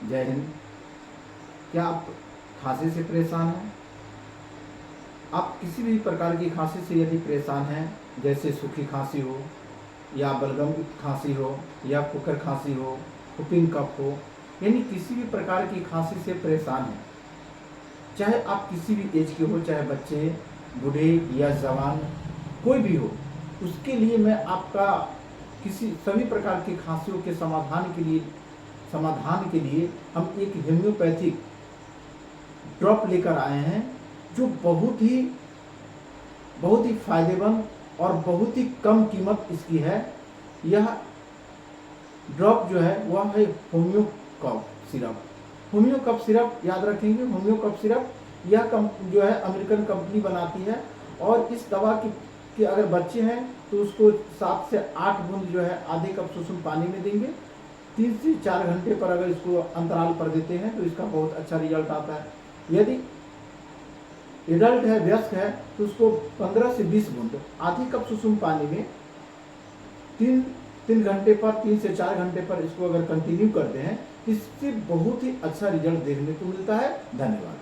जय हिंद। क्या आप खांसी से परेशान हैं? आप किसी भी प्रकार की खांसी से यदि परेशान हैं, जैसे सूखी खांसी हो या बलगम खांसी हो या कुकर खांसी हो, whooping कफ हो, यानी किसी भी प्रकार की खांसी से परेशान हैं, चाहे आप किसी भी एज के हो, चाहे बच्चे, बूढ़े या जवान, कोई भी हो, उसके लिए मैं आपका किसी सभी प्रकार की खांसियों के समाधान के लिए हम एक होम्योपैथिक ड्रॉप लेकर आए हैं, जो बहुत ही फायदेमंद और बहुत ही कम कीमत इसकी है। यह ड्रॉप जो है वह है homeo cough syrup. Homeo cough syrup याद रखेंगे, होम्यो कफ सिरप यह जो है अमेरिकन कंपनी बनाती है, और इस दवा की अगर बच्चे हैं तो उसको 7 से 8 बूंद जो है आधे कप सुसुम पानी में देंगे। 3 से 4 घंटे पर अगर इसको अंतराल पर देते हैं तो इसका बहुत अच्छा रिजल्ट आता है। यदि एडल्ट है, वयस्क है, तो उसको 15 से 20 बूंद आधी कप सुसुम पानी में 3 घंटे पर, 3 से 4 घंटे पर इसको अगर कंटिन्यू करते हैं, इससे बहुत ही अच्छा रिजल्ट देखने को मिलता है। धन्यवाद।